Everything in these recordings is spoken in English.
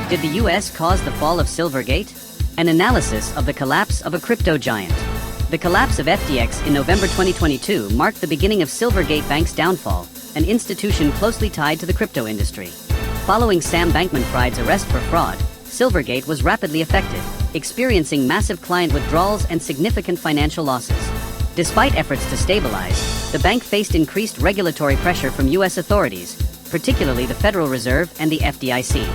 Did the US cause the fall of Silvergate? An analysis of the collapse of a crypto giant. The collapse of FTX in November 2022 marked the beginning of Silvergate Bank's downfall, an institution closely tied to the crypto industry. Following Sam Bankman-Fried's arrest for fraud, Silvergate was rapidly affected, experiencing massive client withdrawals and significant financial losses. Despite efforts to stabilize, the bank faced increased regulatory pressure from US authorities, particularly the Federal Reserve and the FDIC.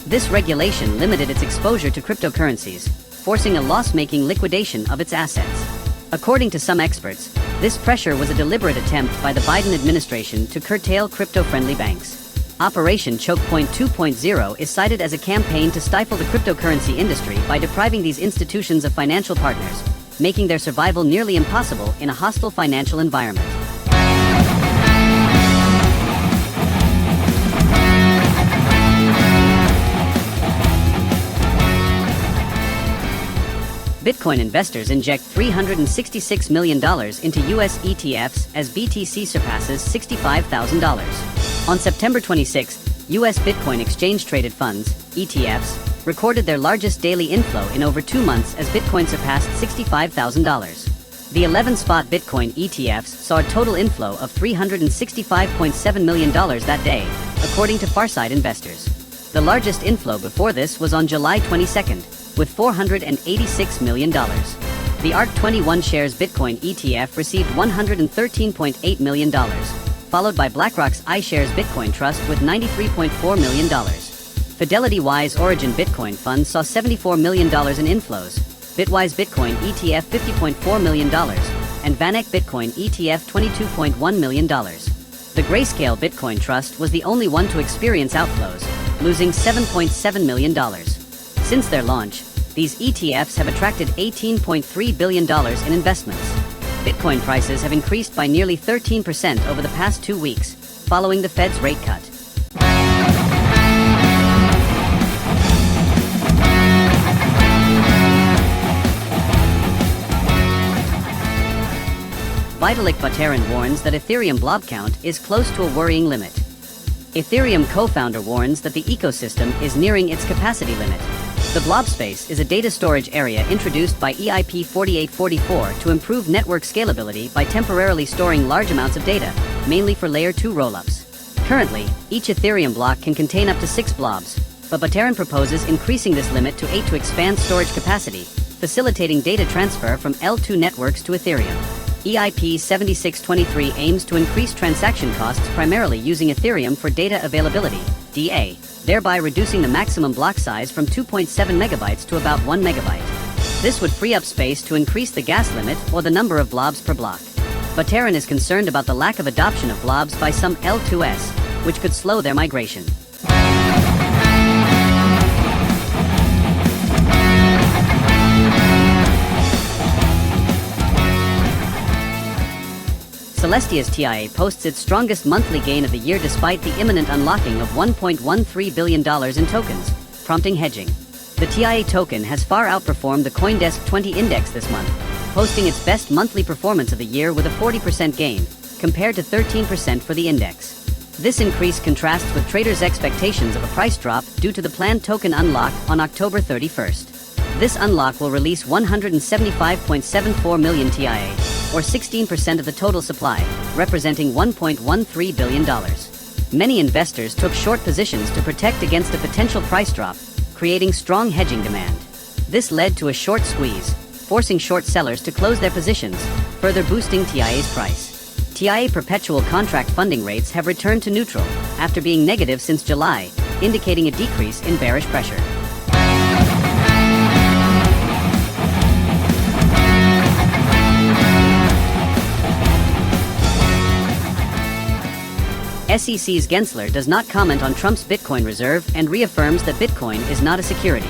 This regulation limited its exposure to cryptocurrencies, forcing a loss-making liquidation of its assets. According to some experts, this pressure was a deliberate attempt by the Biden administration to curtail crypto-friendly banks. Operation Choke Point 2.0 is cited as a campaign to stifle the cryptocurrency industry by depriving these institutions of financial partners, making their survival nearly impossible in a hostile financial environment. Bitcoin investors inject $366 million into US ETFs as BTC surpasses $65,000. On September 26, US Bitcoin exchange-traded funds, ETFs, recorded their largest daily inflow in over 2 months as Bitcoin surpassed $65,000. The 11-spot Bitcoin ETFs saw a total inflow of $365.7 million that day, according to Farside Investors. The largest inflow before this was on July 22nd, with $486 million. The ARK21 shares Bitcoin ETF received $113.8 million, followed by BlackRock's iShares Bitcoin Trust with $93.4 million. Fidelity Wise Origin Bitcoin Fund saw $74 million in inflows, Bitwise Bitcoin ETF $50.4 million, and VanEck Bitcoin ETF $22.1 million. The Grayscale Bitcoin Trust was the only one to experience outflows, losing $7.7 million. Since their launch, these ETFs have attracted $18.3 billion in investments. Bitcoin prices have increased by nearly 13% over the past 2 weeks, following the Fed's rate cut. Vitalik Buterin warns that Ethereum blob count is close to a worrying limit. Ethereum co-founder warns that the ecosystem is nearing its capacity limit. The blob space is a data storage area introduced by EIP 4844 to improve network scalability by temporarily storing large amounts of data, mainly for Layer 2 rollups. Currently, each Ethereum block can contain up to 6 blobs, but Buterin proposes increasing this limit to 8 to expand storage capacity, facilitating data transfer from L2 networks to Ethereum. EIP 7623 aims to increase transaction costs primarily using Ethereum for data availability, DA, thereby reducing the maximum block size from 2.7 megabytes to about 1 megabyte. This would free up space to increase the gas limit or the number of blobs per block. Buterin is concerned about the lack of adoption of blobs by some L2s, which could slow their migration. Celestia's TIA posts its strongest monthly gain of the year despite the imminent unlocking of $1.13 billion in tokens, prompting hedging. The TIA token has far outperformed the CoinDesk 20 index this month, posting its best monthly performance of the year with a 40% gain, compared to 13% for the index. This increase contrasts with traders' expectations of a price drop due to the planned token unlock on October 31st. This unlock will release 175.74 million TIA, or 16% of the total supply, representing $1.13 billion. Many investors took short positions to protect against a potential price drop, creating strong hedging demand. This led to a short squeeze, forcing short sellers to close their positions, further boosting TIA's price. TIA perpetual contract funding rates have returned to neutral, after being negative since July, indicating a decrease in bearish pressure. SEC's Gensler does not comment on Trump's Bitcoin reserve and reaffirms that Bitcoin is not a security.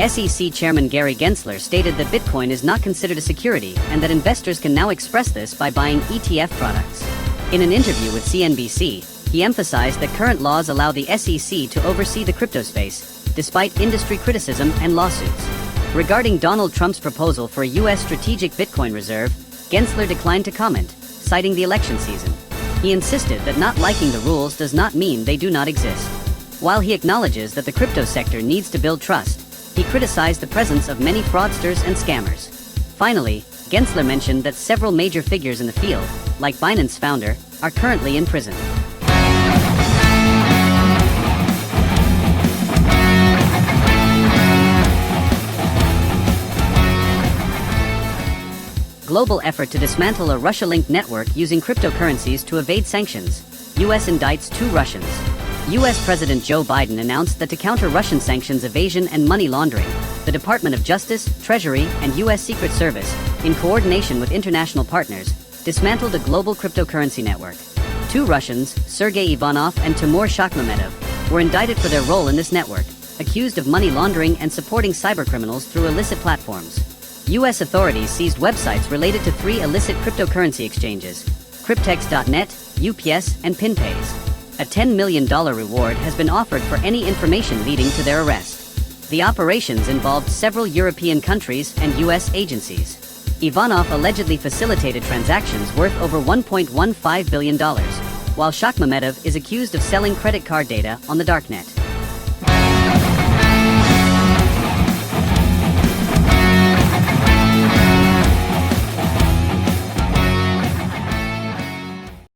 SEC Chairman Gary Gensler stated that Bitcoin is not considered a security and that investors can now express this by buying ETF products. In an interview with CNBC, he emphasized that current laws allow the SEC to oversee the crypto space, despite industry criticism and lawsuits. Regarding Donald Trump's proposal for a U.S. strategic Bitcoin reserve, Gensler declined to comment, citing the election season. He insisted that not liking the rules does not mean they do not exist. While he acknowledges that the crypto sector needs to build trust, he criticized the presence of many fraudsters and scammers. Finally, Gensler mentioned that several major figures in the field, like Binance founder, are currently in prison. Global effort to dismantle a Russia-linked network using cryptocurrencies to evade sanctions. U.S. indicts 2 Russians. U.S. President Joe Biden announced that to counter Russian sanctions evasion and money laundering, the Department of Justice, Treasury, and U.S. Secret Service, in coordination with international partners, dismantled a global cryptocurrency network. 2 Russians, Sergei Ivanov and Timur Shakhmametov, were indicted for their role in this network, accused of money laundering and supporting cybercriminals through illicit platforms. U.S. authorities seized websites related to 3 illicit cryptocurrency exchanges, Cryptex.net, UPS, and PinPays. A $10 million reward has been offered for any information leading to their arrest. The operations involved several European countries and U.S. agencies. Ivanov allegedly facilitated transactions worth over $1.15 billion, while Shakhmametov is accused of selling credit card data on the darknet.